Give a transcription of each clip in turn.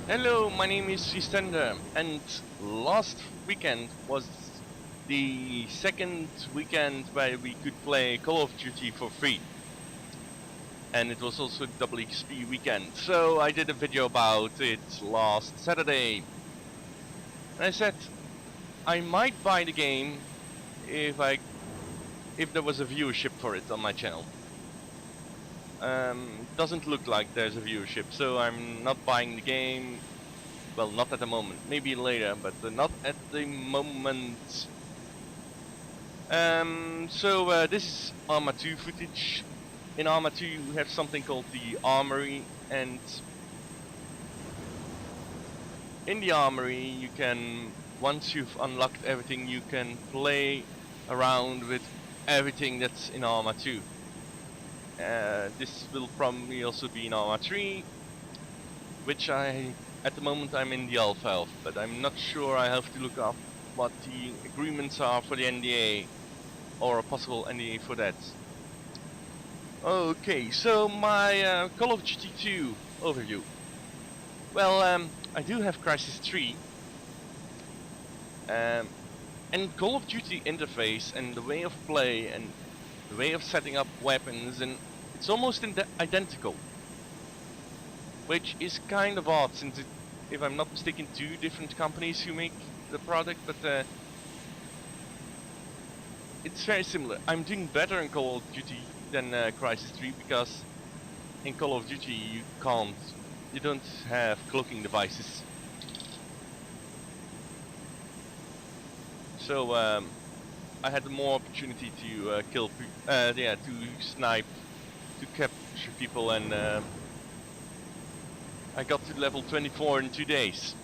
Hello, my name is Resender, and last weekend was the second weekend where we could play Call of Duty for free. And it was also double XP weekend, so I did a video about it last Saturday. And I said I might buy the game if there was a viewership for it on my channel. Doesn't look like there's a viewership, so I'm not buying the game. Well, not at the moment. Maybe later, but not at the moment. This is Arma 2 footage. In Arma 2 you have something called the Armory, and in the Armory you can, once you've unlocked everything, you can play around with everything that's in Arma 2. This will probably also be in Arma 3, which at the moment I'm in the alpha of, but I'm not sure. I have to look up what the agreements are for the NDA, or a possible NDA for that. Okay, so my Call of Duty 2 overview. Well, I do have Crisis 3, and Call of Duty interface and the way of play and the way of setting up weapons, and it's almost identical, which is kind of odd since if I'm not mistaken, two different companies who make the product, but it's very similar. I'm doing better in Call of Duty than Crisis 3 because in Call of Duty you don't have cloaking devices. So I had more opportunity to to snipe, to capture people, and I got to level 24 in 2 days.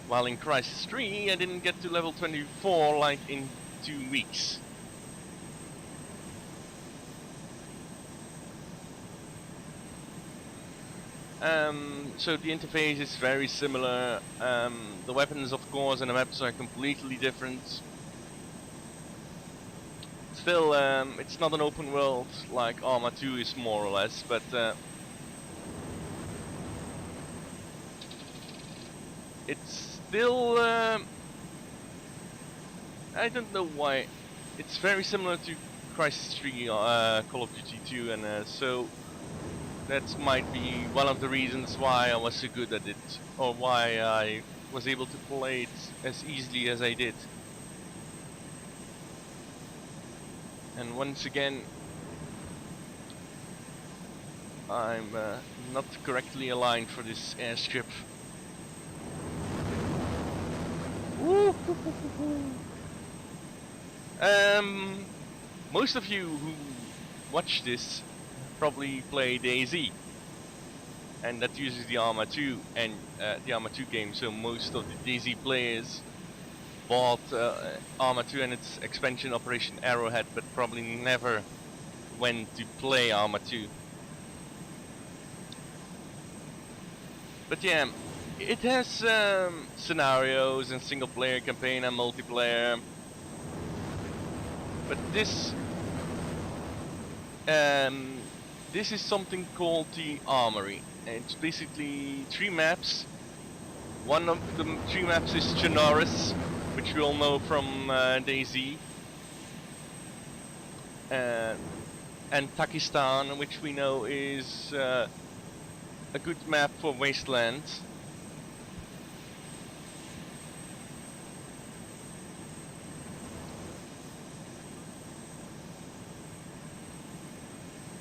While in Crisis 3 I didn't get to level 24 like in 2 weeks. So the interface is very similar. The weapons, of course, and the maps are completely different. Still, it's not an open world like Arma 2 is, more or less, but it's still, I don't know why, it's very similar to Crisis 3 Call of Duty 2, and so that might be one of the reasons why I was so good at it, or why I was able to play it as easily as I did. And once again, I'm not correctly aligned for this airstrip. Most of you who watch this probably play DayZ, and that uses the Arma 2 and the Arma 2 game. So most of the DayZ players bought Arma 2 and its expansion Operation Arrowhead, but probably never went to play Arma 2. But yeah, it has scenarios and single player campaign and multiplayer. But this is something called the Armory. It's basically 3 maps. One of the 3 maps is Chernarus, which we all know from DayZ, and Pakistan, which we know is a good map for Wasteland.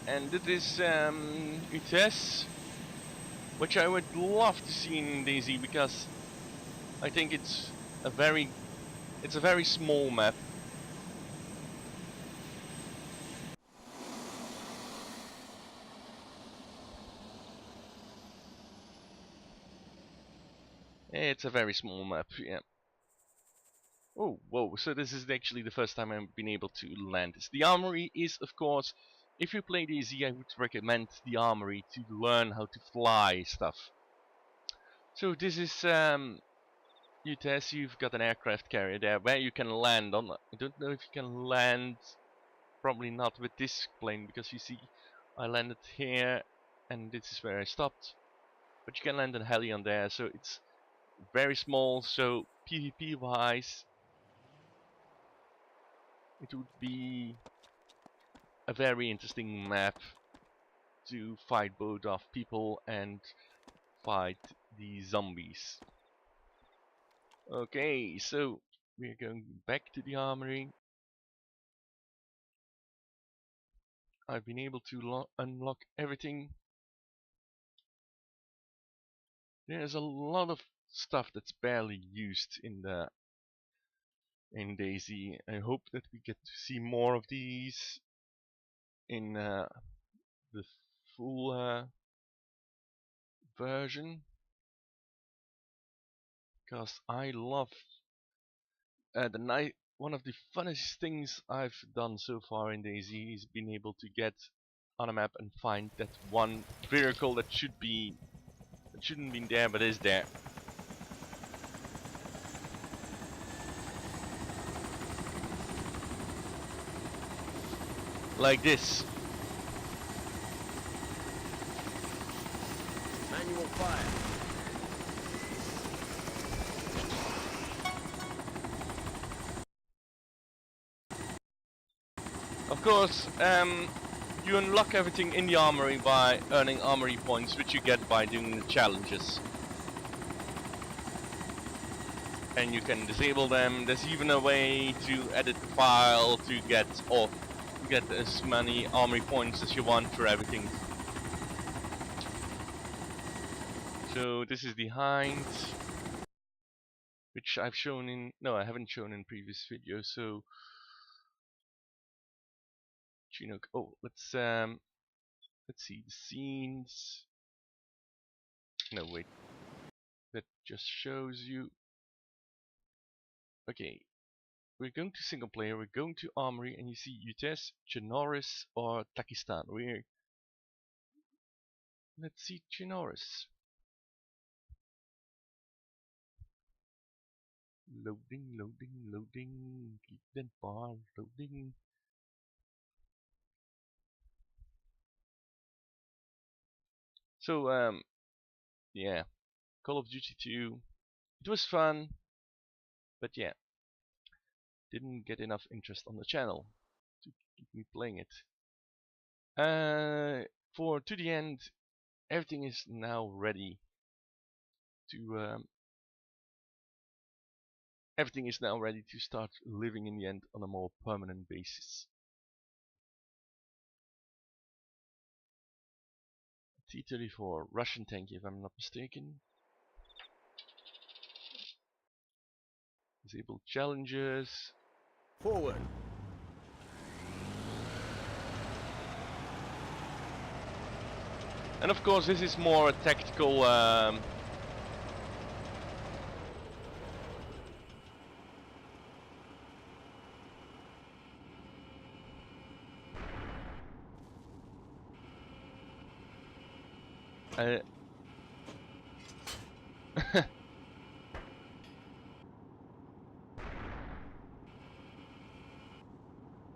And it is Utrecht, which I would love to see in DayZ because I think it's a very small map. It's a very small map, yeah. Oh, whoa, so this is actually the first time I've been able to land this. The Armory is, of course, if you play DayZ, I would recommend the Armory to learn how to fly stuff. So this is, Utrecht, you've got an aircraft carrier there where you can land on. I don't know if you can land, probably not with this plane, because you see, I landed here, and this is where I stopped. but you can land a heli on there, so it's very small. So PvP wise, it would be a very interesting map to fight both off people and fight the zombies. Okay, so we're going back to the armory. I've been able to unlock everything. There's a lot of stuff that's barely used in DayZ. I hope that we get to see more of these in the full version, because I love one of the funnest things I've done so far in DayZ is being able to get on a map and find that one vehicle that shouldn't be there but is there. Like this. Manual fire. Of course, you unlock everything in the armory by earning armory points, which you get by doing the challenges. And you can disable them. There's even a way to edit the file to get as many armory points as you want for everything. So this is the hind, which I've shown in, no, I haven't shown in previous videos. So Chinook. Oh, let's see the scenes. No, wait, that just shows you. Okay, we're going to single player. We're going to armory, and you see Utes, Chinoris, or Takistan. Let's see Chinoris. Loading, loading, loading. Keep that bar loading. So yeah, Call of Duty 2. It was fun, but yeah, didn't get enough interest on the channel to keep me playing it. To the end, everything is now ready to start living in the end on a more permanent basis. T-34 Russian tank, if I'm not mistaken. Disable challenges. Forward. And of course, this is more a tactical.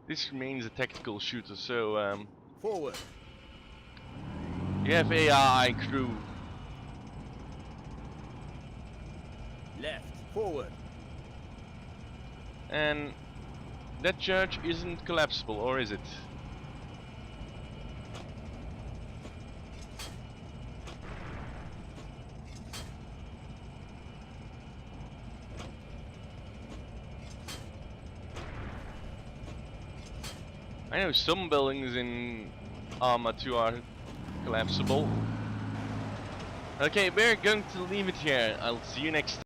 This remains a tactical shooter, so Forward. you have AI crew. Left. Forward. And that church isn't collapsible, or is it? I know some buildings in Arma 2 are collapsible. Okay, we're going to leave it here. I'll see you next time.